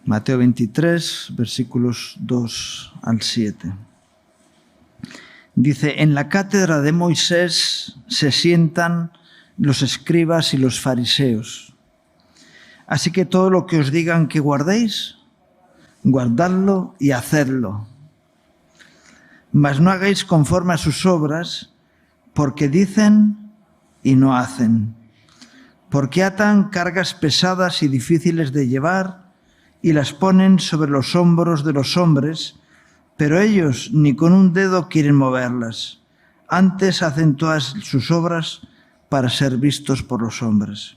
Mateo 23, versículos 2 al 7. Dice, en la cátedra de Moisés se sientan los escribas y los fariseos. Así que todo lo que os digan que guardéis, guardadlo y hacedlo. Mas no hagáis conforme a sus obras, porque dicen y no hacen. Porque atan cargas pesadas y difíciles de llevar y las ponen sobre los hombros de los hombres, pero ellos ni con un dedo quieren moverlas. Antes hacen todas sus obras para ser vistos por los hombres.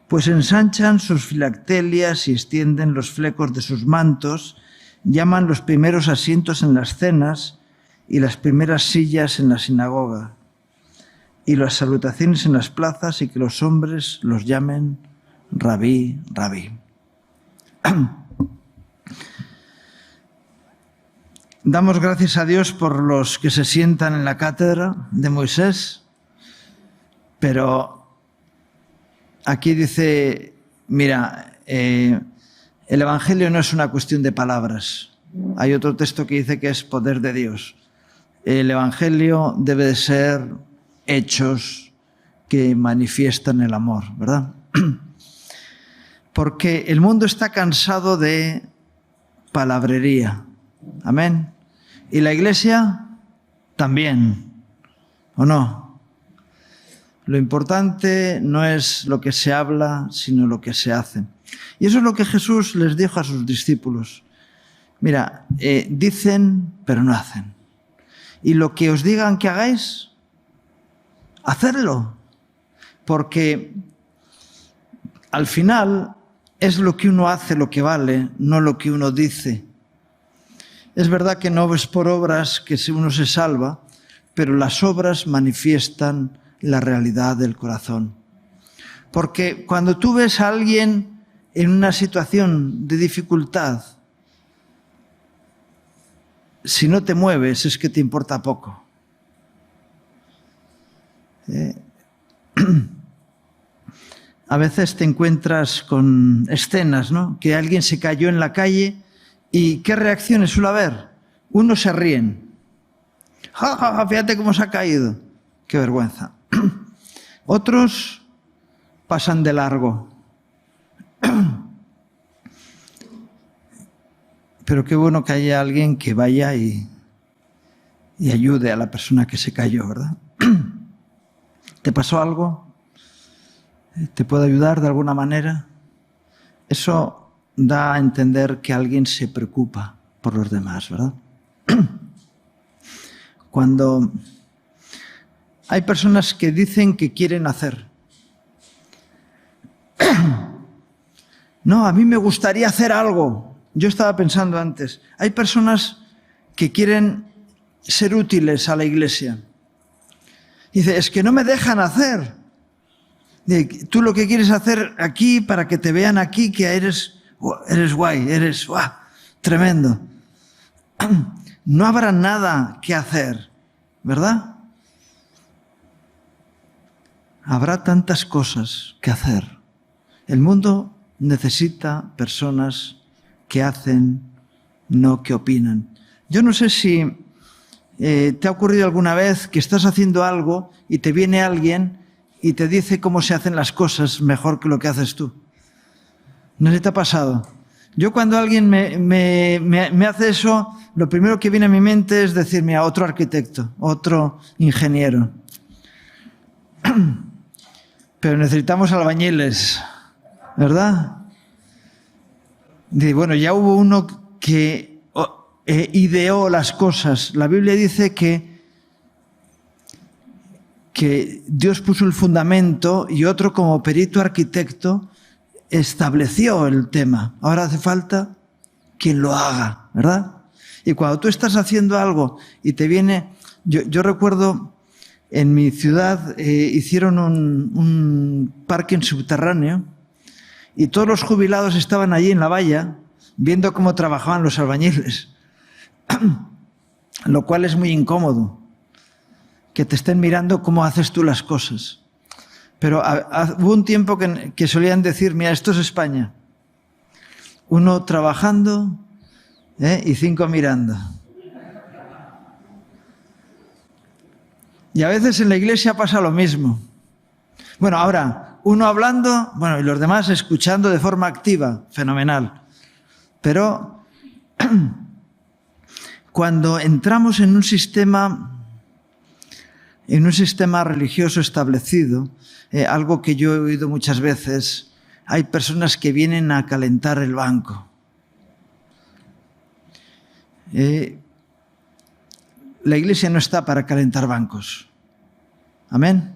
Pues ensanchan sus filactelias y extienden los flecos de sus mantos, llaman los primeros asientos en las cenas y las primeras sillas en la sinagoga, y las salutaciones en las plazas, y que los hombres los llamen Rabí, Rabí. Damos gracias a Dios por los que se sientan en la cátedra de Moisés, pero aquí dice, mira, el Evangelio no es una cuestión de palabras. Hay otro texto que dice que es poder de Dios. El Evangelio debe de ser hechos que manifiestan el amor, ¿verdad? Porque el mundo está cansado de palabrería. Amén. Y la Iglesia también, ¿o no? Lo importante no es lo que se habla, sino lo que se hace. Y eso es lo que Jesús les dijo a sus discípulos. Mira, dicen, pero no hacen. Y lo que os digan que hagáis, hacerlo. Porque al final es lo que uno hace lo que vale, no lo que uno dice. Es verdad que no es por obras que uno se salva, pero las obras manifiestan la realidad del corazón. Porque cuando tú ves a alguien en una situación de dificultad, si no te mueves es que te importa poco. A veces te encuentras con escenas, ¿no? Que alguien se cayó en la calle y ¿qué reacciones suele haber? Unos se ríen. ¡Ja, ja, ja! Fíjate cómo se ha caído. ¡Qué vergüenza! Otros pasan de largo. Pero qué bueno que haya alguien que vaya y ayude a la persona que se cayó, ¿verdad? ¿Te pasó algo? ¿Te puedo ayudar de alguna manera? Eso da a entender que alguien se preocupa por los demás, ¿verdad? Cuando hay personas que dicen que quieren hacer. No, a mí me gustaría hacer algo. Yo estaba pensando antes, hay personas que quieren ser útiles a la iglesia. Dice, es que no me dejan hacer. Dice, tú lo que quieres hacer aquí para que te vean aquí, que eres guay, eres tremendo. No habrá nada que hacer, ¿verdad? Habrá tantas cosas que hacer. El mundo necesita personas que hacen, no que opinan. Yo no sé si te ha ocurrido alguna vez que estás haciendo algo y te viene alguien y te dice cómo se hacen las cosas mejor que lo que haces tú. ¿No se te ha pasado? Yo cuando alguien me hace eso, lo primero que viene a mi mente es decirme a otro arquitecto, otro ingeniero. Pero necesitamos albañiles, ¿verdad? Bueno, ya hubo uno que ideó las cosas. La Biblia dice que Dios puso el fundamento y otro como perito arquitecto estableció el tema. Ahora hace falta quien lo haga, ¿verdad? Y cuando tú estás haciendo algo y te viene... Yo recuerdo en mi ciudad hicieron un parking subterráneo y todos los jubilados estaban allí en la valla viendo cómo trabajaban los albañiles, lo cual es muy incómodo, que te estén mirando cómo haces tú las cosas. Pero hubo un tiempo que solían decir, mira, esto es España. Uno trabajando y 5 mirando. Y a veces en la iglesia pasa lo mismo. Bueno, ahora, uno hablando, bueno, y los demás escuchando de forma activa, fenomenal. Pero cuando entramos en un sistema religioso establecido, algo que yo he oído muchas veces, hay personas que vienen a calentar el banco. La iglesia no está para calentar bancos. Amén.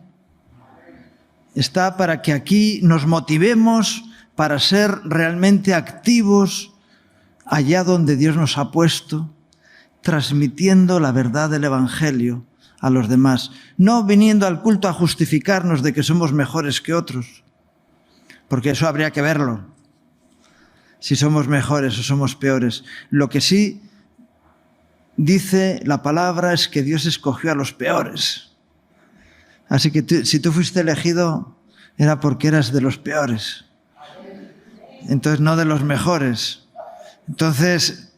Está para que aquí nos motivemos para ser realmente activos allá donde Dios nos ha puesto, transmitiendo la verdad del Evangelio a los demás. No viniendo al culto a justificarnos de que somos mejores que otros, porque eso habría que verlo, si somos mejores o somos peores. Lo que sí dice la palabra es que Dios escogió a los peores. Así que si tú fuiste elegido, era porque eras de los peores. Entonces, no de los mejores. Entonces,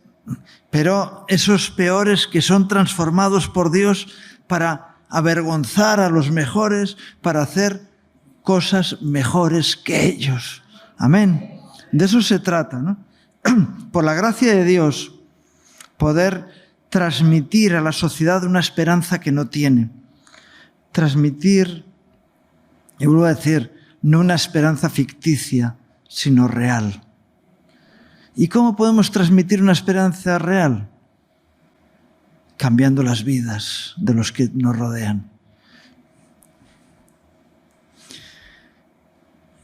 pero esos peores que son transformados por Dios para avergonzar a los mejores, para hacer cosas mejores que ellos. Amén. De eso se trata, ¿no? Por la gracia de Dios, poder transmitir a la sociedad una esperanza que no tiene. Transmitir, y vuelvo a decir, no una esperanza ficticia, sino real. ¿Y cómo podemos transmitir una esperanza real? Cambiando las vidas de los que nos rodean.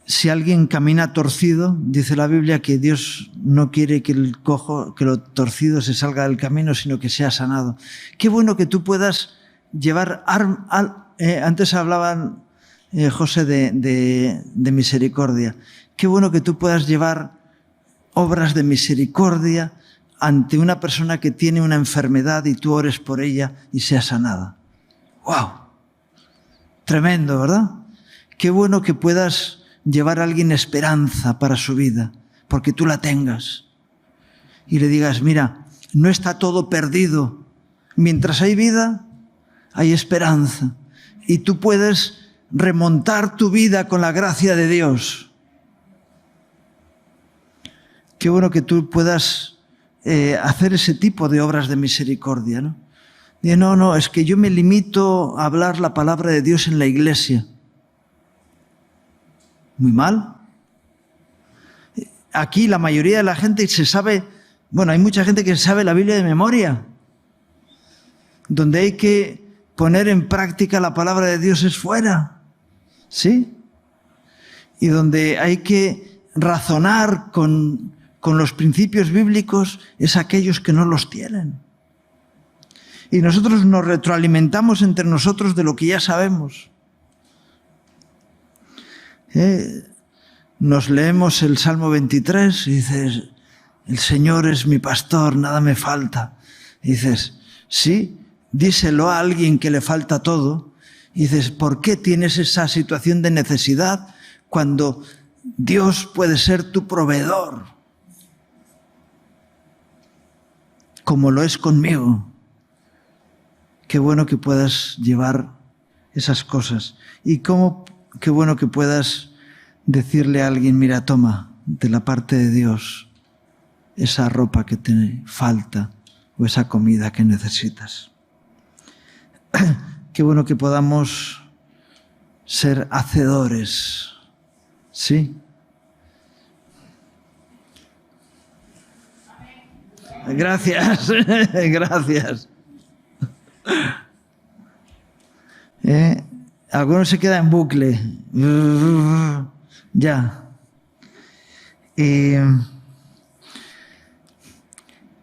Si alguien camina torcido, dice la Biblia que Dios no quiere que el cojo, que lo torcido se salga del camino, sino que sea sanado. Qué bueno que tú puedas llevar... antes hablaban, José, de misericordia. Qué bueno que tú puedas llevar obras de misericordia ante una persona que tiene una enfermedad y tú ores por ella y sea sanada. ¡Wow! Tremendo, ¿verdad? Qué bueno que puedas llevar a alguien esperanza para su vida, porque tú la tengas. Y le digas, mira, no está todo perdido. Mientras hay vida, hay esperanza. Y tú puedes remontar tu vida con la gracia de Dios. Qué bueno que tú puedas hacer ese tipo de obras de misericordia, ¿no? Y no, es que yo me limito a hablar la palabra de Dios en la iglesia. Muy mal. Aquí la mayoría de la gente se sabe, bueno, hay mucha gente que sabe la Biblia de memoria. Donde hay que poner en práctica la palabra de Dios es fuera, ¿sí? Y donde hay que razonar con los principios bíblicos es aquellos que no los tienen. Y nosotros nos retroalimentamos entre nosotros de lo que ya sabemos. Nos leemos el Salmo 23 y dices, el Señor es mi pastor, nada me falta. Y dices, sí, díselo a alguien que le falta todo. Y dices, ¿por qué tienes esa situación de necesidad cuando Dios puede ser tu proveedor? Como lo es conmigo. Qué bueno que puedas llevar esas cosas. Y qué bueno que puedas decirle a alguien, mira, toma de la parte de Dios esa ropa que te falta o esa comida que necesitas. Qué bueno que podamos ser hacedores, ¿sí? Gracias, gracias. Algunos se quedan en bucle. Ya.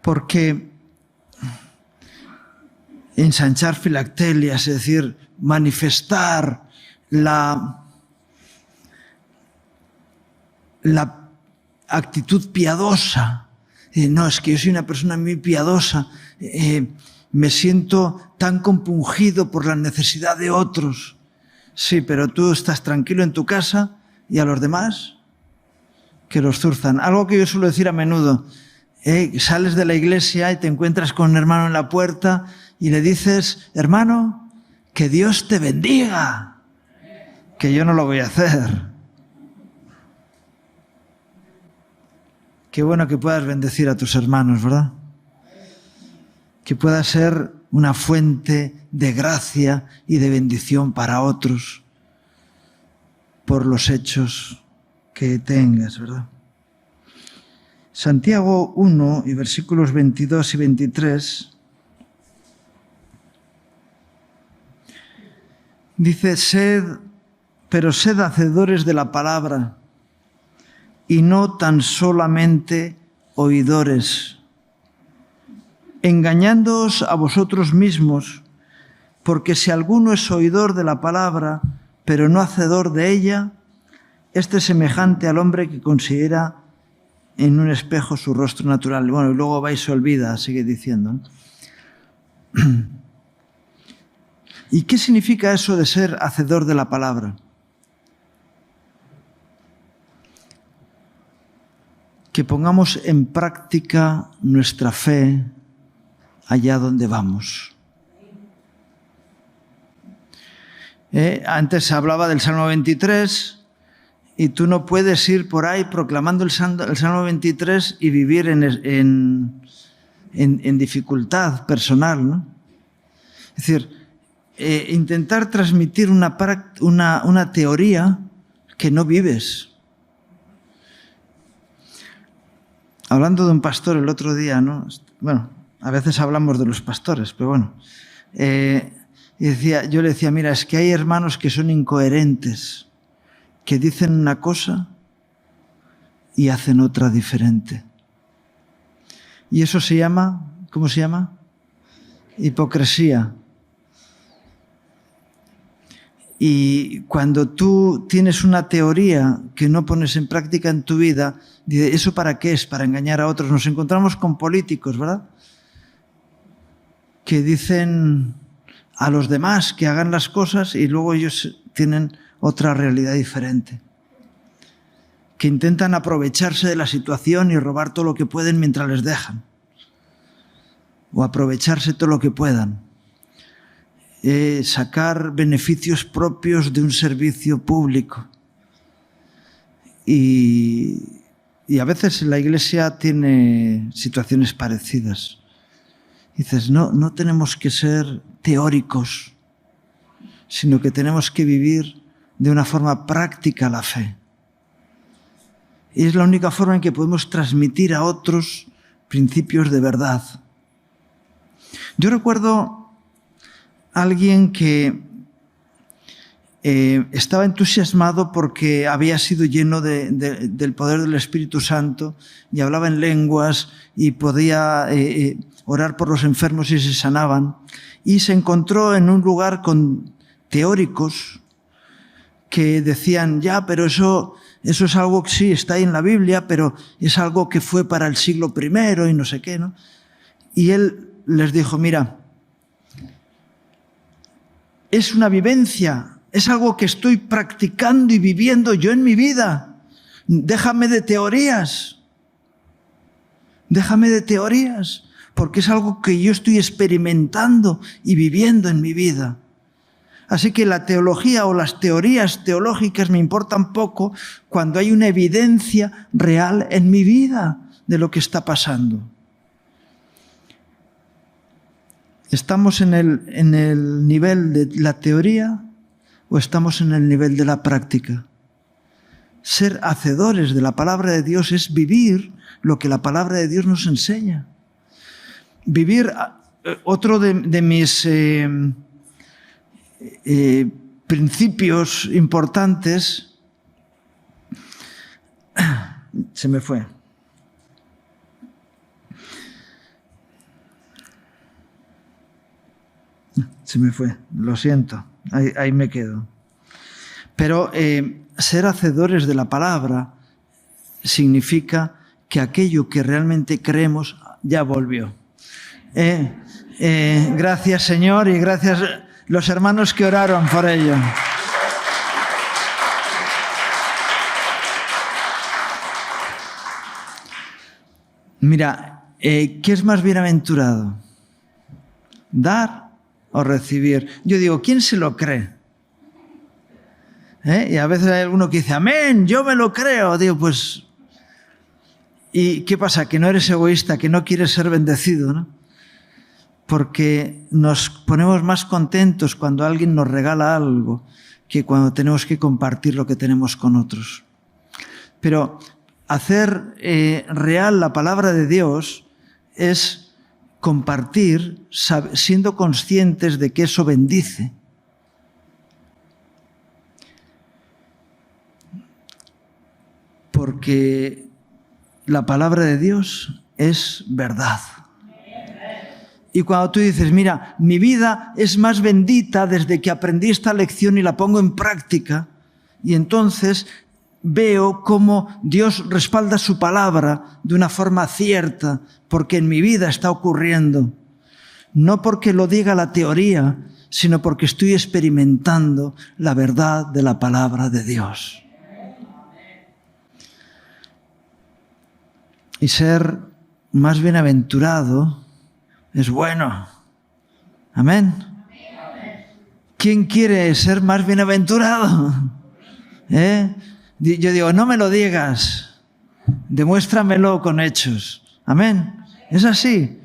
Porque ensanchar filactelias, es decir, manifestar la actitud piadosa. No, es que yo soy una persona muy piadosa. Me siento tan compungido por la necesidad de otros. Sí, pero tú estás tranquilo en tu casa y a los demás, que los zurzan. Algo que yo suelo decir a menudo. Sales de la iglesia y te encuentras con un hermano en la puerta y le dices, hermano, que Dios te bendiga, que yo no lo voy a hacer. Qué bueno que puedas bendecir a tus hermanos, ¿verdad? Que puedas ser una fuente de gracia y de bendición para otros por los hechos que tengas, ¿verdad? Santiago 1 y versículos 22 y 23 dice, sed hacedores de la palabra y no tan solamente oidores, engañándoos a vosotros mismos, porque si alguno es oidor de la palabra, pero no hacedor de ella, este es semejante al hombre que considera en un espejo su rostro natural. Bueno, y luego va y se olvida, sigue diciendo, ¿no? ¿Y qué significa eso de ser hacedor de la palabra? Que pongamos en práctica nuestra fe allá donde vamos. Antes se hablaba del Salmo 23 y tú no puedes ir por ahí proclamando el Salmo 23 y vivir en dificultad personal, ¿no? Es decir, intentar transmitir una teoría que no vives. Hablando de un pastor el otro día, ¿no? Bueno, a veces hablamos de los pastores, pero bueno. Yo le decía, mira, es que hay hermanos que son incoherentes, que dicen una cosa y hacen otra diferente. Y eso se llama, ¿cómo se llama? Hipocresía. Y cuando tú tienes una teoría que no pones en práctica en tu vida, dices, ¿eso para qué es? Para engañar a otros. Nos encontramos con políticos, ¿verdad? Que dicen a los demás que hagan las cosas y luego ellos tienen otra realidad diferente. Que intentan aprovecharse de la situación y robar todo lo que pueden mientras les dejan. O aprovecharse todo lo que puedan. Sacar beneficios propios de un servicio público. Y a veces la Iglesia tiene situaciones parecidas. Dices, no tenemos que ser teóricos, sino que tenemos que vivir de una forma práctica la fe. Y es la única forma en que podemos transmitir a otros principios de verdad. Yo recuerdo alguien que estaba entusiasmado porque había sido lleno del poder del Espíritu Santo y hablaba en lenguas y podía orar por los enfermos y se sanaban. Y se encontró en un lugar con teóricos que decían, ya, pero eso es algo que sí está ahí en la Biblia, pero es algo que fue para el siglo I y no sé qué, ¿no? Y él les dijo, mira, es una vivencia, es algo que estoy practicando y viviendo yo en mi vida. Déjame de teorías. Déjame de teorías, porque es algo que yo estoy experimentando y viviendo en mi vida. Así que la teología o las teorías teológicas me importan poco cuando hay una evidencia real en mi vida de lo que está pasando. ¿Estamos en el nivel de la teoría o estamos en el nivel de la práctica? Ser hacedores de la palabra de Dios es vivir lo que la palabra de Dios nos enseña. Vivir, otro de mis principios importantes, se me fue. Se me fue, lo siento, ahí me quedo. Pero ser hacedores de la palabra significa que aquello que realmente creemos ya volvió. Gracias, Señor, y gracias los hermanos que oraron por ello. Mira, ¿qué es más bienaventurado? ¿Dar o recibir? Yo digo, ¿quién se lo cree? Y a veces hay alguno que dice, amén, yo me lo creo. Digo, pues, ¿y qué pasa? Que no eres egoísta, que no quieres ser bendecido, ¿no? Porque nos ponemos más contentos cuando alguien nos regala algo que cuando tenemos que compartir lo que tenemos con otros. Pero hacer real la palabra de Dios es compartir siendo conscientes de que eso bendice. Porque la palabra de Dios es verdad. Y cuando tú dices, mira, mi vida es más bendita desde que aprendí esta lección y la pongo en práctica, y entonces veo cómo Dios respalda su palabra de una forma cierta, porque en mi vida está ocurriendo. No porque lo diga la teoría, sino porque estoy experimentando la verdad de la palabra de Dios. Y ser más bienaventurado es bueno. Amén. ¿Quién quiere ser más bienaventurado? Yo digo, no me lo digas, demuéstramelo con hechos. Amén. Es así.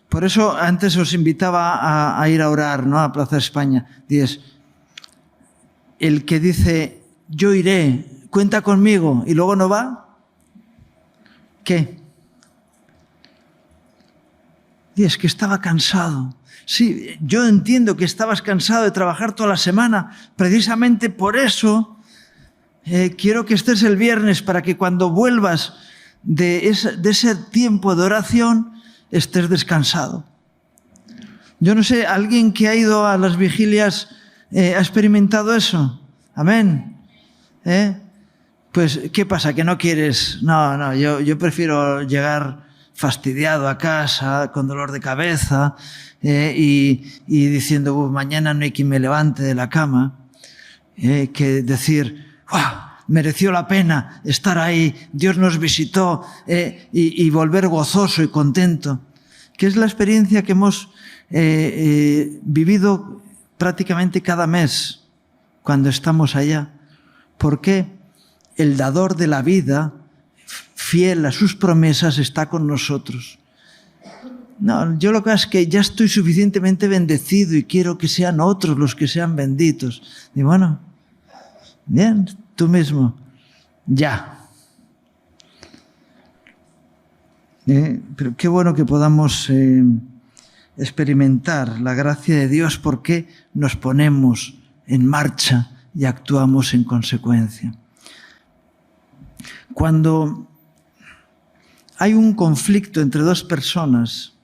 Por eso antes os invitaba a ir a orar, ¿no? A Plaza España. Dices, el que dice, yo iré, cuenta conmigo, y luego no va, ¿qué? Y es que estaba cansado. Sí, yo entiendo que estabas cansado de trabajar toda la semana. Precisamente por eso quiero que estés el viernes para que cuando vuelvas de ese tiempo de oración estés descansado. Yo no sé, ¿alguien que ha ido a las vigilias ha experimentado eso? Amén. Pues, ¿qué pasa? ¿Que no quieres? No, yo prefiero llegar fastidiado a casa, con dolor de cabeza, y diciendo, mañana no hay quien me levante de la cama, que decir, ¡wow! Mereció la pena estar ahí, Dios nos visitó, y volver gozoso y contento, que es la experiencia que hemos vivido prácticamente cada mes cuando estamos allá. Porque el dador de la vida, fiel a sus promesas, está con nosotros. No, yo lo que es que ya estoy suficientemente bendecido y quiero que sean otros los que sean benditos. Y bueno, bien, tú mismo, ya. Pero qué bueno que podamos experimentar la gracia de Dios, porque nos ponemos en marcha y actuamos en consecuencia. Cuando hay un conflicto entre dos personas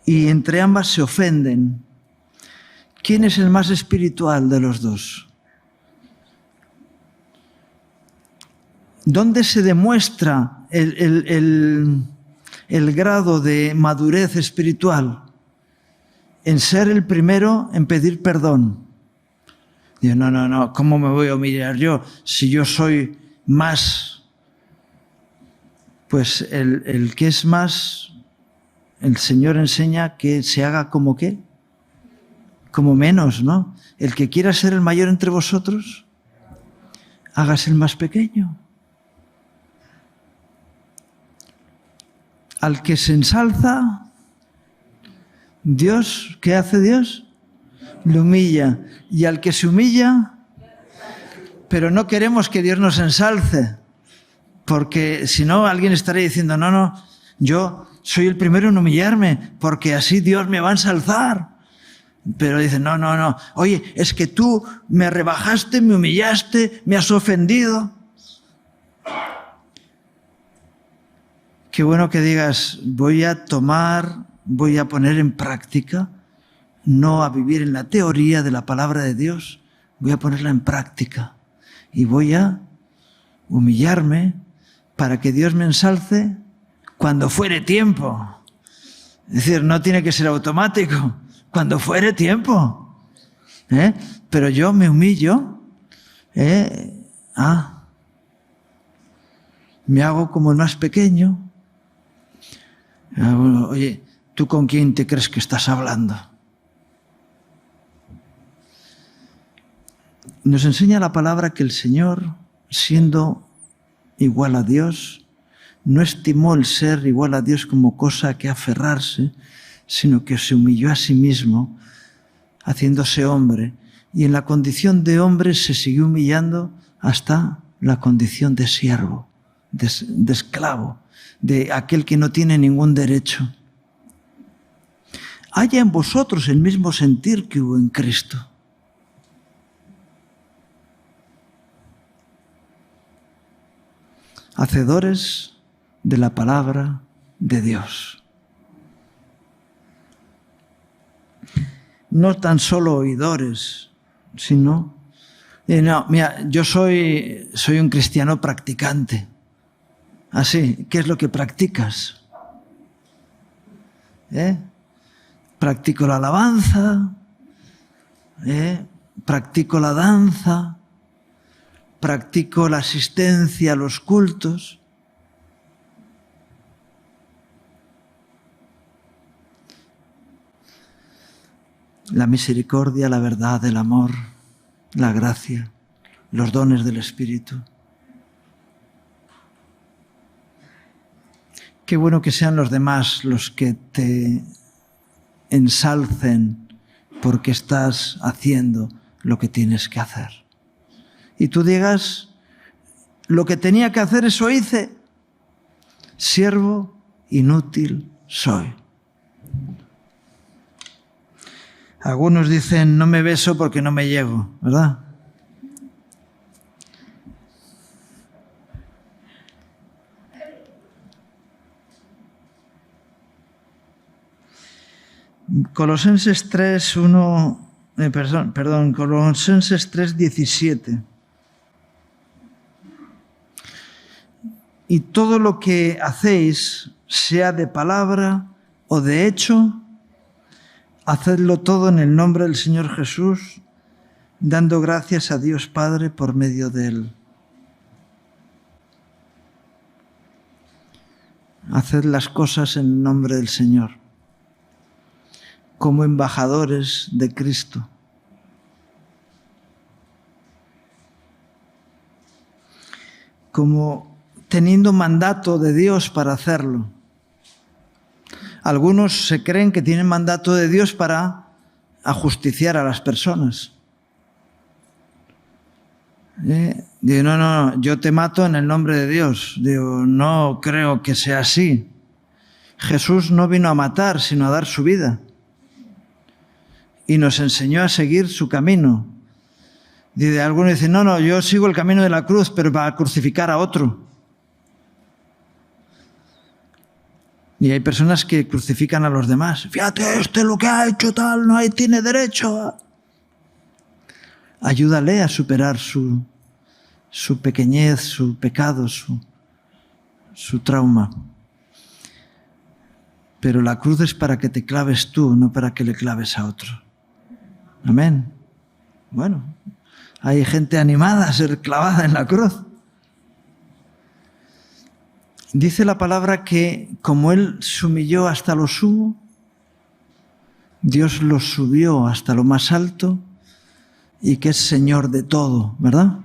y entre ambas se ofenden, ¿quién es el más espiritual de los dos? ¿Dónde se demuestra el grado de madurez espiritual? En ser el primero en pedir perdón. Digo, no, ¿cómo me voy a humillar yo si yo soy más? Pues el que es más, el Señor enseña que se haga como qué, como menos, ¿no? El que quiera ser el mayor entre vosotros, hágase el más pequeño. Al que se ensalza, Dios, ¿qué hace Dios? Lo humilla. Y al que se humilla, pero no queremos que Dios nos ensalce, porque si no alguien estaría diciendo, no, yo soy el primero en humillarme, porque así Dios me va a ensalzar. Pero dicen, no, oye, es que tú me rebajaste, me humillaste, me has ofendido. Qué bueno que digas, voy a poner en práctica, no a vivir en la teoría de la palabra de Dios, voy a ponerla en práctica y voy a humillarme para que Dios me ensalce cuando fuere tiempo. Es decir, no tiene que ser automático, cuando fuere tiempo. Pero yo me humillo, me hago como el más pequeño, Oye, ¿tú con quién te crees que estás hablando? Nos enseña la palabra que el Señor, siendo igual a Dios, no estimó el ser igual a Dios como cosa que aferrarse, sino que se humilló a sí mismo, haciéndose hombre, y en la condición de hombre se siguió humillando hasta la condición de siervo, de esclavo, de aquel que no tiene ningún derecho. Haya en vosotros el mismo sentir que hubo en Cristo. Hacedores de la palabra de Dios. No tan solo oidores, sino... no, mira, yo soy un cristiano practicante. Así, ¿qué es lo que practicas? Practico la alabanza, practico la danza, practico la asistencia a los cultos. La misericordia, la verdad, el amor, la gracia, los dones del Espíritu. Qué bueno que sean los demás los que te ensalcen porque estás haciendo lo que tienes que hacer. Y tú digas, lo que tenía que hacer eso hice, siervo inútil soy. Algunos dicen, no me beso porque no me llego, ¿verdad? Colosenses 3, 1, Colosenses 3, 17. Y todo lo que hacéis, sea de palabra o de hecho, hacedlo todo en el nombre del Señor Jesús, dando gracias a Dios Padre por medio de Él. Haced las cosas en el nombre del Señor, como embajadores de Cristo. Como teniendo mandato de Dios para hacerlo. Algunos se creen que tienen mandato de Dios para ajusticiar a las personas. Digo, no, yo te mato en el nombre de Dios. Digo, no creo que sea así. Jesús no vino a matar, sino a dar su vida. Y nos enseñó a seguir su camino. Dice, algunos dicen, no, yo sigo el camino de la cruz, pero para crucificar a otro. Y hay personas que crucifican a los demás. Fíjate, este lo que ha hecho tal, no tiene derecho. Ayúdale a superar su pequeñez, su pecado, su trauma. Pero la cruz es para que te claves tú, no para que le claves a otro. Amén. Bueno, hay gente animada a ser clavada en la cruz. Dice la palabra que como Él se humilló hasta lo sumo, Dios lo subió hasta lo más alto y que es Señor de todo, ¿verdad?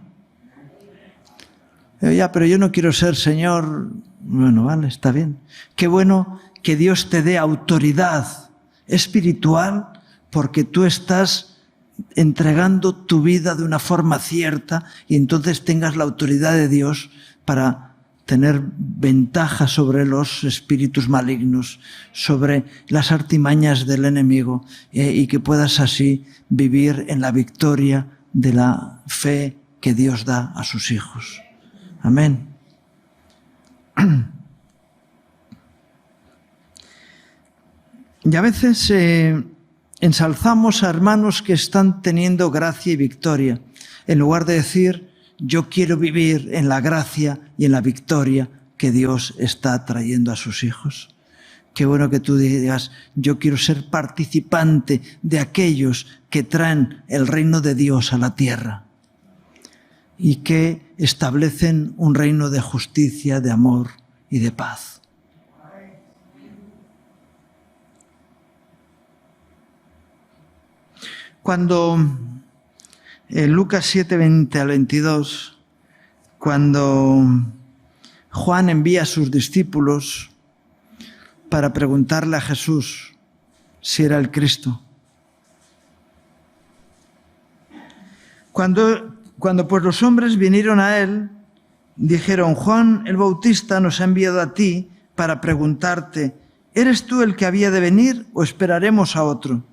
Ya, pero yo no quiero ser Señor. Bueno, vale, está bien. Qué bueno que Dios te dé autoridad espiritual porque tú estás entregando tu vida de una forma cierta y entonces tengas la autoridad de Dios para tener ventaja sobre los espíritus malignos, sobre las artimañas del enemigo y que puedas así vivir en la victoria de la fe que Dios da a sus hijos. Amén. Y a veces ensalzamos a hermanos que están teniendo gracia y victoria, en lugar de decir, yo quiero vivir en la gracia y en la victoria que Dios está trayendo a sus hijos. Qué bueno que tú digas, yo quiero ser participante de aquellos que traen el reino de Dios a la tierra y que establecen un reino de justicia, de amor y de paz. Cuando en Lucas 7, 20 al 22, cuando Juan envía a sus discípulos para preguntarle a Jesús si era el Cristo. Cuando pues los hombres vinieron a él, dijeron: Juan el Bautista nos ha enviado a ti para preguntarte, ¿eres tú el que había de venir o esperaremos a otro?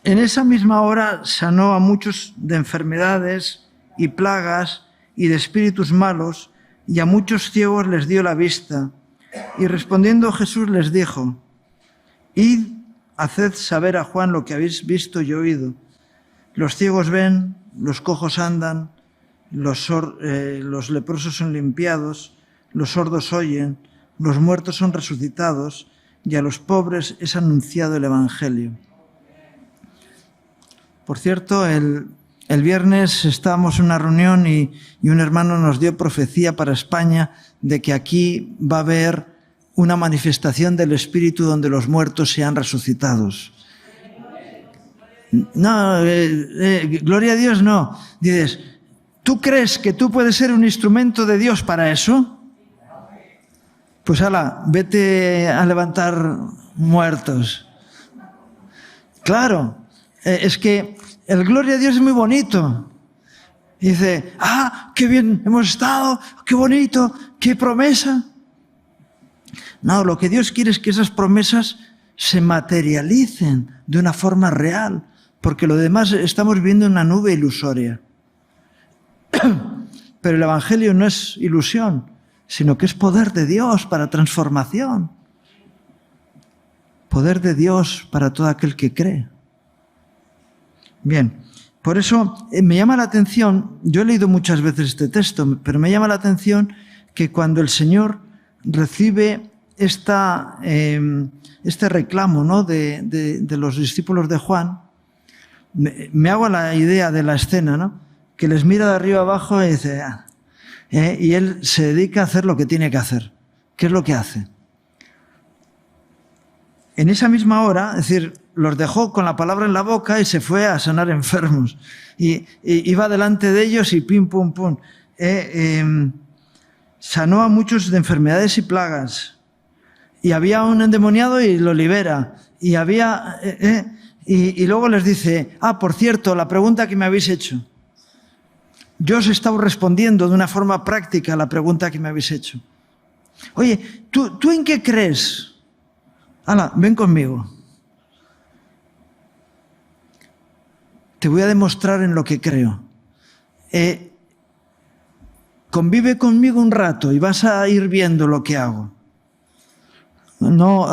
En esa misma hora sanó a muchos de enfermedades y plagas y de espíritus malos, y a muchos ciegos les dio la vista. Y respondiendo Jesús les dijo: Id, haced saber a Juan lo que habéis visto y oído. Los ciegos ven, los cojos andan, los leprosos son limpiados, los sordos oyen, los muertos son resucitados, y a los pobres es anunciado el Evangelio. Por cierto, el viernes estábamos en una reunión y un hermano nos dio profecía para España de que aquí va a haber una manifestación del Espíritu donde los muertos sean resucitados. No, gloria a Dios no. Dices, ¿tú crees que tú puedes ser un instrumento de Dios para eso? Pues ala, vete a levantar muertos. Claro, es que el gloria a Dios es muy bonito. Y dice, qué bien hemos estado, qué bonito, qué promesa. No, lo que Dios quiere es que esas promesas se materialicen de una forma real, porque lo demás estamos viendo una nube ilusoria. Pero el Evangelio no es ilusión, sino que es poder de Dios para transformación. Poder de Dios para todo aquel que cree. Bien, por eso me llama la atención, yo he leído muchas veces este texto, pero me llama la atención que cuando el Señor recibe este reclamo, ¿no?, de los discípulos de Juan, me hago la idea de la escena, ¿no?, que les mira de arriba abajo y dice, y él se dedica a hacer lo que tiene que hacer. ¿Qué es lo que hace? En esa misma hora, es decir, los dejó con la palabra en la boca y se fue a sanar enfermos. Y iba delante de ellos y pim, pum, pum. Sanó a muchos de enfermedades y plagas. Y había un endemoniado y lo libera. Y había... Y luego les dice, por cierto, la pregunta que me habéis hecho. Yo os he estado respondiendo de una forma práctica a la pregunta que me habéis hecho. Oye, ¿tú en qué crees? Hala, ven conmigo. Te voy a demostrar en lo que creo. Convive conmigo un rato y vas a ir viendo lo que hago. No.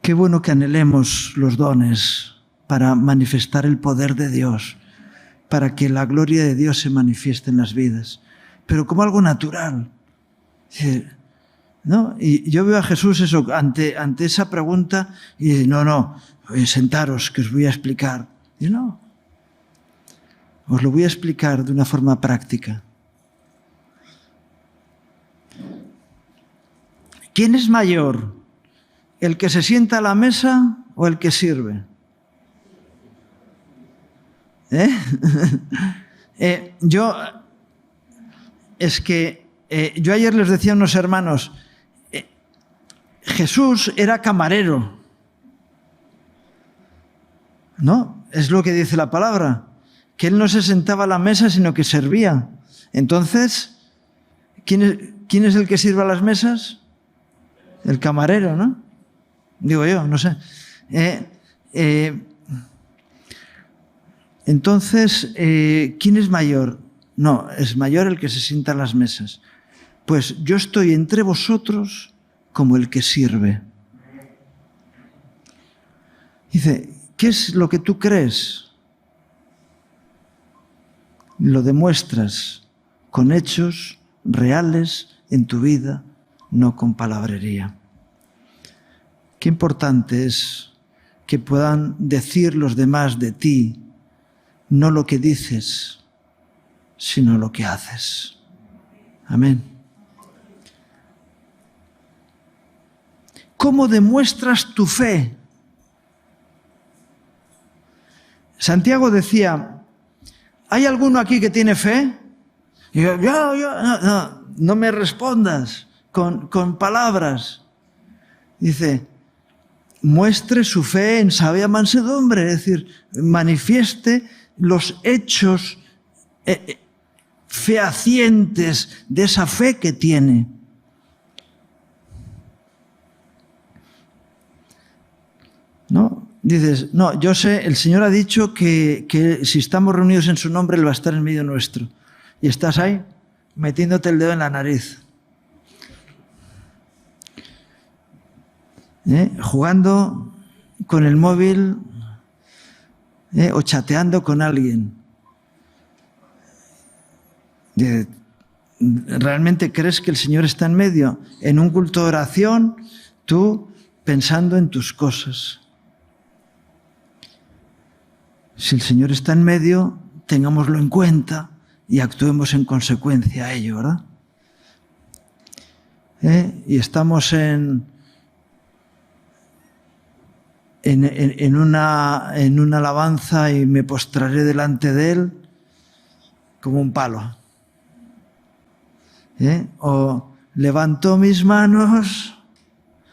Qué bueno que anhelemos los dones para manifestar el poder de Dios, para que la gloria de Dios se manifieste en las vidas, pero como algo natural. ¿No? Y yo veo a Jesús eso, ante esa pregunta y dice, no, sentaros que os voy a explicar. Y no, os lo voy a explicar de una forma práctica. ¿Quién es mayor? ¿El que se sienta a la mesa o el que sirve? Yo ayer les decía a unos hermanos, Jesús era camarero, ¿no? Es lo que dice la palabra, que él no se sentaba a la mesa, sino que servía. Entonces, ¿quién es el que sirve a las mesas? El camarero, ¿no? Digo yo, no sé. Entonces, ¿quién es mayor? No, es mayor el que se sienta a las mesas. Pues yo estoy entre vosotros como el que sirve. Dice, ¿qué es lo que tú crees? Lo demuestras con hechos reales en tu vida, no con palabrería. Qué importante es que puedan decir los demás de ti, no lo que dices, sino lo que haces. Amén. ¿Cómo demuestras tu fe? Santiago decía, ¿hay alguno aquí que tiene fe? Y yo, no me respondas con palabras. Dice, muestre su fe en sabia mansedumbre, es decir, manifieste los hechos fehacientes de esa fe que tiene. ¿No? Dices, no, yo sé, el Señor ha dicho que si estamos reunidos en su nombre, Él va a estar en medio nuestro. Y estás ahí, metiéndote el dedo en la nariz. Jugando con el móvil o chateando con alguien. ¿Realmente crees que el Señor está en medio? En un culto de oración, tú pensando en tus cosas. Si el Señor está en medio, tengámoslo en cuenta y actuemos en consecuencia a ello, ¿verdad? Y estamos en una alabanza y me postraré delante de Él como un palo. O levanto mis manos,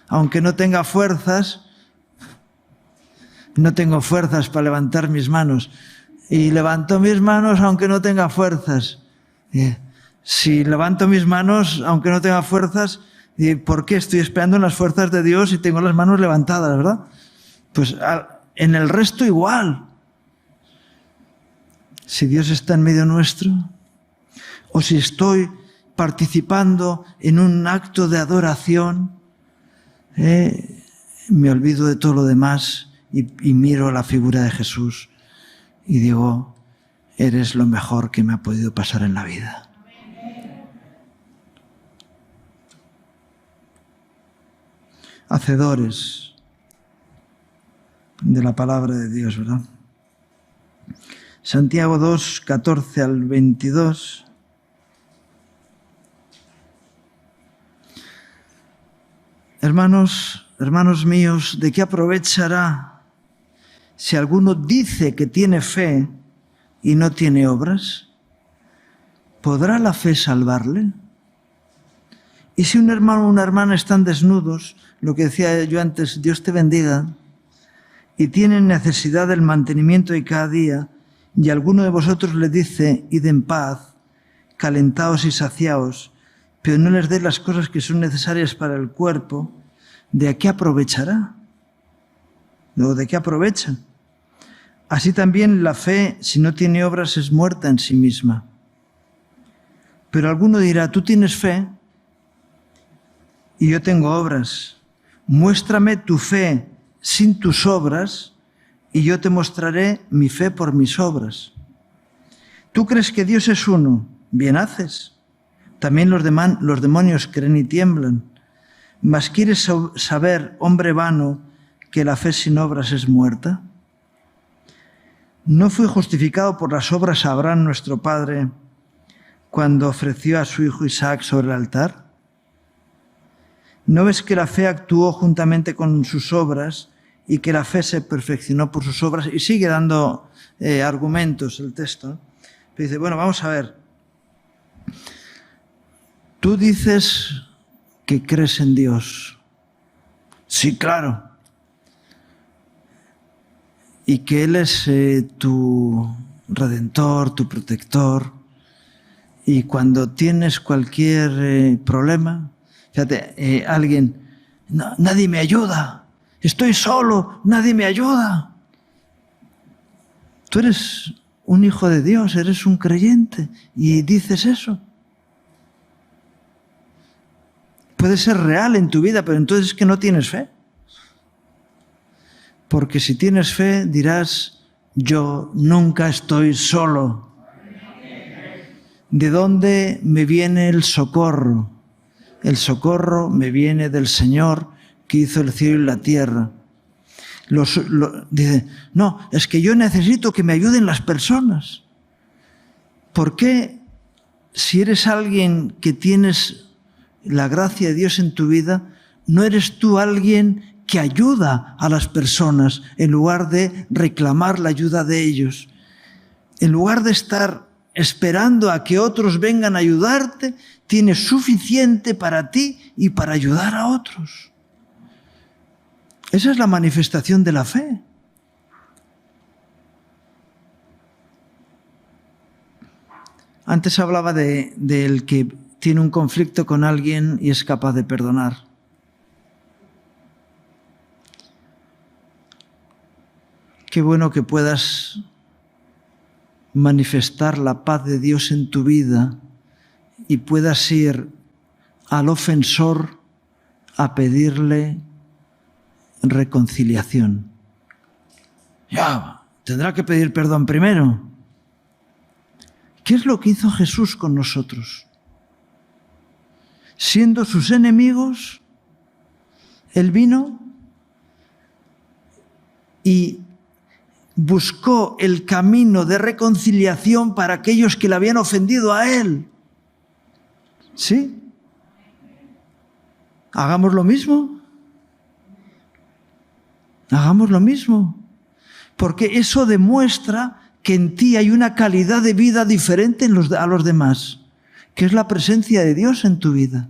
aunque no tenga fuerzas, no tengo fuerzas para levantar mis manos. Y levanto mis manos aunque no tenga fuerzas. Si levanto mis manos aunque no tenga fuerzas, ¿por qué estoy esperando en las fuerzas de Dios y tengo las manos levantadas, verdad? Pues en el resto igual. Si Dios está en medio nuestro, o si estoy participando en un acto de adoración, me olvido de todo lo demás y miro la figura de Jesús y digo, eres lo mejor que me ha podido pasar en la vida. Hacedores de la palabra de Dios, ¿verdad? Santiago 2, 14 al 22. Hermanos míos, ¿de qué aprovechará si alguno dice que tiene fe y no tiene obras? ¿Podrá la fe salvarle? Y si un hermano o una hermana están desnudos, lo que decía yo antes, Dios te bendiga, y tienen necesidad del mantenimiento de cada día, y alguno de vosotros le dice, id en paz, calentaos y saciaos, pero no les dé las cosas que son necesarias para el cuerpo, ¿de qué aprovechará? ¿O de qué aprovecha? Así también la fe, si no tiene obras, es muerta en sí misma. Pero alguno dirá, tú tienes fe y yo tengo obras. Muéstrame tu fe sin tus obras y yo te mostraré mi fe por mis obras. ¿Tú crees que Dios es uno? Bien haces. También los demonios creen y tiemblan. Mas ¿quieres saber, hombre vano, que la fe sin obras es muerta? ¿No fue justificado por las obras Abraham, nuestro padre, cuando ofreció a su hijo Isaac sobre el altar? ¿No ves que la fe actuó juntamente con sus obras y que la fe se perfeccionó por sus obras? Y sigue dando argumentos el texto. Pero dice, bueno, vamos a ver. Tú dices que crees en Dios. Sí, claro. Y que Él es tu redentor, tu protector. Y cuando tienes cualquier problema, fíjate, alguien, no, nadie me ayuda, estoy solo, nadie me ayuda. Tú eres un hijo de Dios, eres un creyente y dices eso. Puede ser real en tu vida, pero entonces es que no tienes fe. Porque si tienes fe dirás, yo nunca estoy solo. ¿De dónde me viene el socorro? El socorro me viene del Señor que hizo el cielo y la tierra. Dice, no, es que yo necesito que me ayuden las personas. ¿Por qué, si eres alguien que tienes la gracia de Dios en tu vida, ¿No eres tú alguien que ayuda a las personas en lugar de reclamar la ayuda de ellos? En lugar de estar esperando a que otros vengan a ayudarte, tienes suficiente para ti y para ayudar a otros. Esa es la manifestación de la fe. Antes hablaba del que tiene un conflicto con alguien y es capaz de perdonar. Qué bueno que puedas manifestar la paz de Dios en tu vida y puedas ir al ofensor a pedirle reconciliación. Ya, tendrá que pedir perdón primero. ¿Qué es lo que hizo Jesús con nosotros? Siendo sus enemigos, Él vino y buscó el camino de reconciliación para aquellos que le habían ofendido a Él. ¿Sí? Hagamos lo mismo. Hagamos lo mismo. Porque eso demuestra que en ti hay una calidad de vida diferente a los demás, que es la presencia de Dios en tu vida.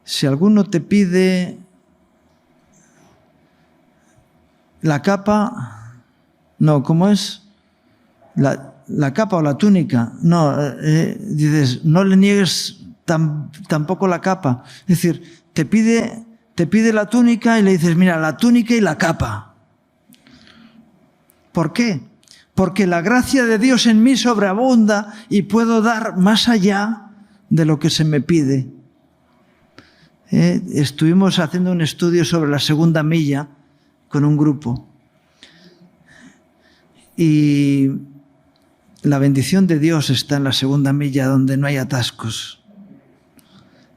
Si alguno te pide la capa, no, ¿cómo es? La capa o la túnica, no, dices, no le niegues tampoco la capa. Es decir, te pide la túnica y le dices, mira, la túnica y la capa. ¿Por qué? Porque la gracia de Dios en mí sobreabunda y puedo dar más allá de lo que se me pide. Estuvimos haciendo un estudio sobre la segunda milla con un grupo. Y la bendición de Dios está en la segunda milla donde no hay atascos.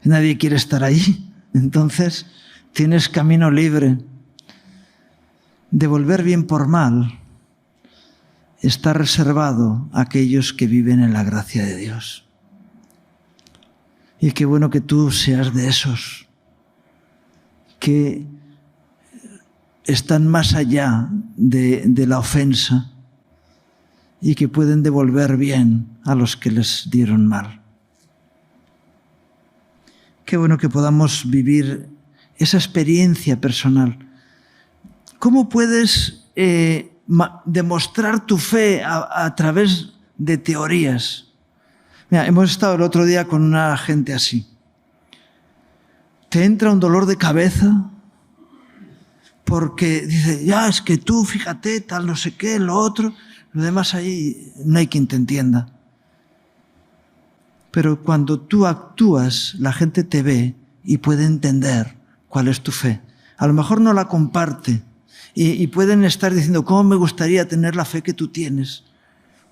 Nadie quiere estar allí. Entonces tienes camino libre. Devolver bien por mal está reservado a aquellos que viven en la gracia de Dios. Y qué bueno que tú seas de esos que están más allá de la ofensa y que pueden devolver bien a los que les dieron mal. Qué bueno que podamos vivir esa experiencia personal. ¿Cómo puedes demostrar tu fe a través de teorías? Mira, hemos estado el otro día con una gente así. Te entra un dolor de cabeza porque dice, ya, es que tú, fíjate, tal, no sé qué, lo otro. Lo demás ahí no hay quien te entienda. Pero cuando tú actúas, la gente te ve y puede entender cuál es tu fe. A lo mejor no la comparte y pueden estar diciendo, ¿cómo me gustaría tener la fe que tú tienes?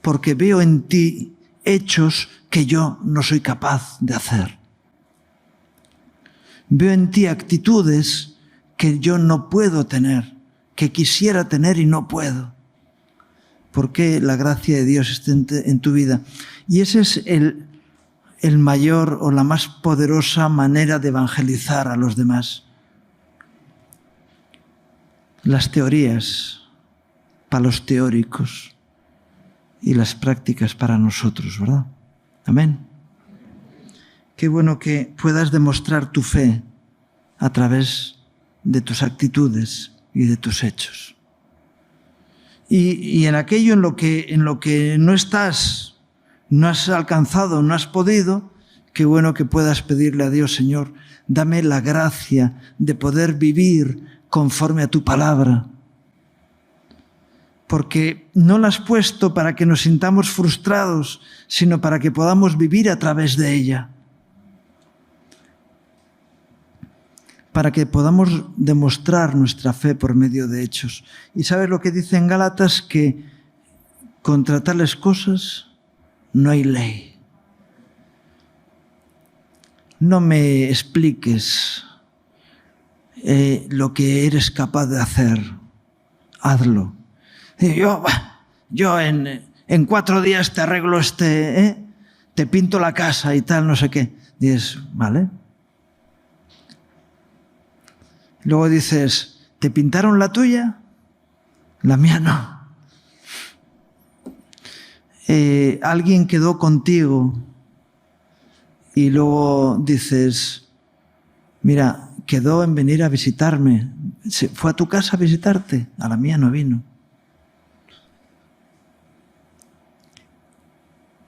Porque veo en ti hechos que yo no soy capaz de hacer. Veo en ti actitudes que yo no puedo tener, que quisiera tener y no puedo. Porque la gracia de Dios está en tu vida. Y ese es el mayor o la más poderosa manera de evangelizar a los demás. Las teorías para los teóricos y las prácticas para nosotros, ¿verdad? Amén. Qué bueno que puedas demostrar tu fe a través de tus actitudes y de tus hechos. Y en aquello en lo que no estás, no has alcanzado, no has podido, qué bueno que puedas pedirle a Dios, Señor, dame la gracia de poder vivir conforme a tu palabra. Porque no la has puesto para que nos sintamos frustrados, sino para que podamos vivir a través de ella. Para que podamos demostrar nuestra fe por medio de hechos. ¿Y sabes lo que dice en Gálatas? Que contra tales cosas no hay ley. No me expliques lo que eres capaz de hacer. Hazlo. Yo en 4 días te arreglo te pinto la casa y tal, no sé qué. Dices, vale. Luego dices, ¿te pintaron la tuya? La mía no. Alguien quedó contigo y luego dices, mira, quedó en venir a visitarme. ¿Fue a tu casa a visitarte? A la mía no vino.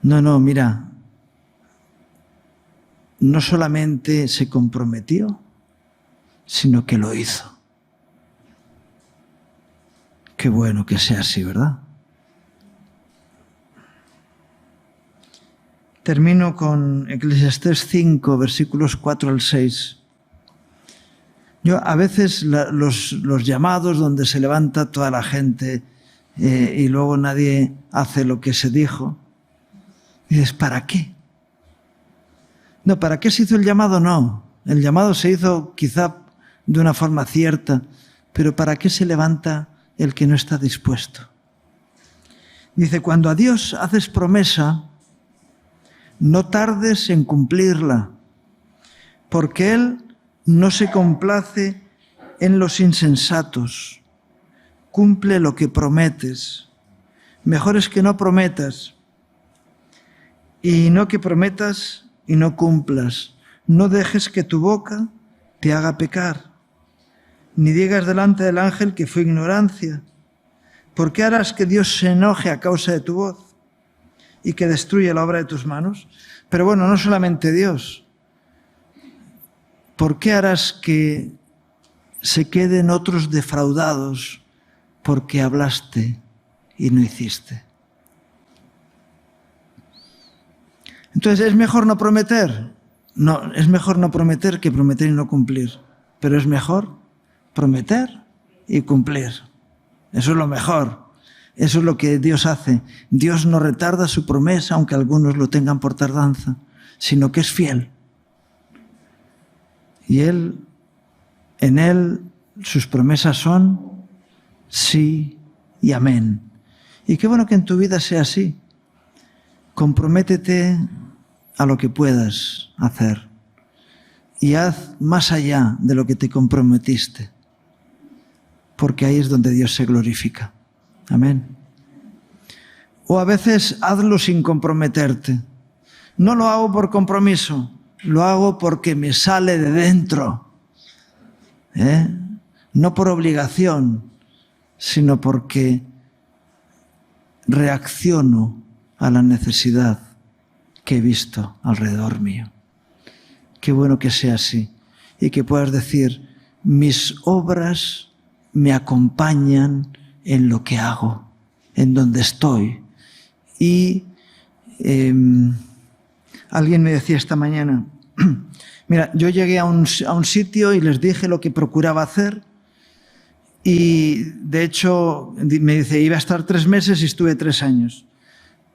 No, mira, no solamente se comprometió, sino que lo hizo. Qué bueno que sea así, ¿verdad? Termino con Eclesiastés 5, versículos 4 al 6. Yo a veces los llamados donde se levanta toda la gente y luego nadie hace lo que se dijo, dices, ¿para qué? No, ¿para qué se hizo el llamado? No. El llamado se hizo quizá de una forma cierta, pero ¿para qué se levanta el que no está dispuesto? Dice, cuando a Dios haces promesa, no tardes en cumplirla, porque Él no se complace en los insensatos. Cumple lo que prometes. Mejor es que no prometas, y no que prometas y no cumplas. No dejes que tu boca te haga pecar, ni digas delante del ángel que fue ignorancia. ¿Por qué harás que Dios se enoje a causa de tu voz y que destruya la obra de tus manos? Pero bueno, no solamente Dios. ¿Por qué harás que se queden otros defraudados porque hablaste y no hiciste? Entonces, ¿es mejor no prometer? No, es mejor no prometer que prometer y no cumplir. Pero es mejor prometer y cumplir. Eso es lo mejor. Eso es lo que Dios hace. Dios no retarda su promesa, aunque algunos lo tengan por tardanza, sino que es fiel. Y en Él, sus promesas son sí y amén. Y qué bueno que en tu vida sea así. Comprométete a lo que puedas hacer y haz más allá de lo que te comprometiste, porque ahí es donde Dios se glorifica. Amén. O a veces hazlo sin comprometerte. No lo hago por compromiso, lo hago porque me sale de dentro. No por obligación, sino porque reacciono a la necesidad que he visto alrededor mío. Qué bueno que sea así y que puedas decir, mis obras me acompañan en lo que hago, en donde estoy. Y alguien me decía esta mañana, mira, yo llegué a un sitio y les dije lo que procuraba hacer y de hecho me dice, iba a estar 3 meses y estuve 3 años.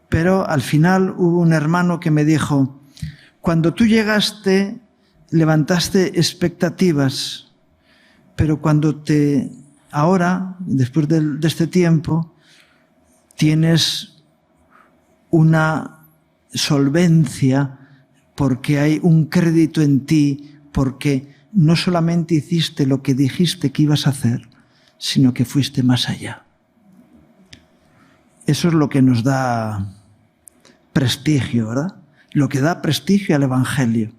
Pero al final hubo un hermano que me dijo, cuando tú llegaste, levantaste expectativas, pero ahora, después de este tiempo, tienes una solvencia porque hay un crédito en ti, porque no solamente hiciste lo que dijiste que ibas a hacer, sino que fuiste más allá. Eso es lo que nos da prestigio, ¿verdad? Lo que da prestigio al Evangelio.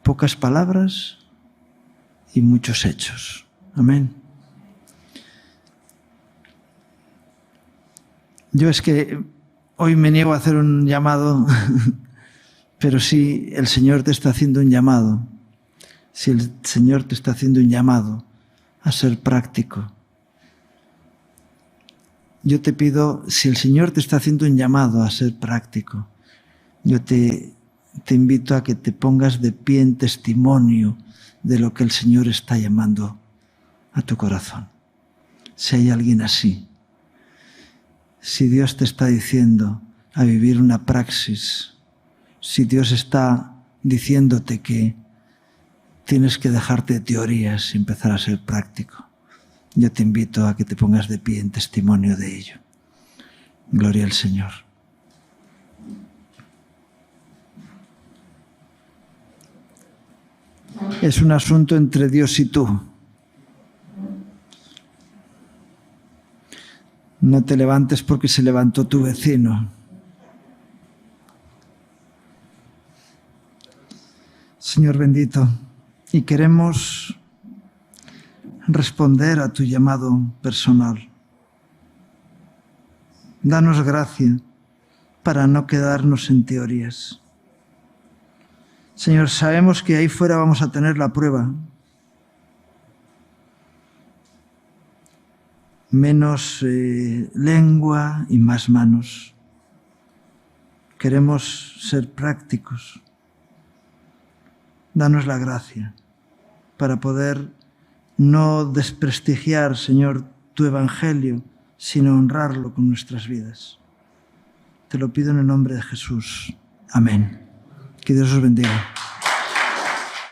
Pocas palabras y muchos hechos. Amén. Yo es que hoy me niego a hacer un llamado, pero si el Señor te está haciendo un llamado, si el Señor te está haciendo un llamado a ser práctico, yo te pido, si el Señor te está haciendo un llamado a ser práctico, yo te invito a que te pongas de pie en testimonio de lo que el Señor está llamando a tu corazón. Si hay alguien así, si Dios te está diciendo a vivir una praxis, si Dios está diciéndote que tienes que dejarte de teorías y empezar a ser práctico, yo te invito a que te pongas de pie en testimonio de ello. Gloria al Señor. Es un asunto entre Dios y tú. No te levantes porque se levantó tu vecino. Señor bendito, y queremos responder a tu llamado personal. Danos gracia para no quedarnos en teorías. Señor, sabemos que ahí fuera vamos a tener la prueba. Menos lengua y más manos. Queremos ser prácticos. Danos la gracia para poder no desprestigiar, Señor, tu evangelio, sino honrarlo con nuestras vidas. Te lo pido en el nombre de Jesús. Amén. Que Dios os bendiga.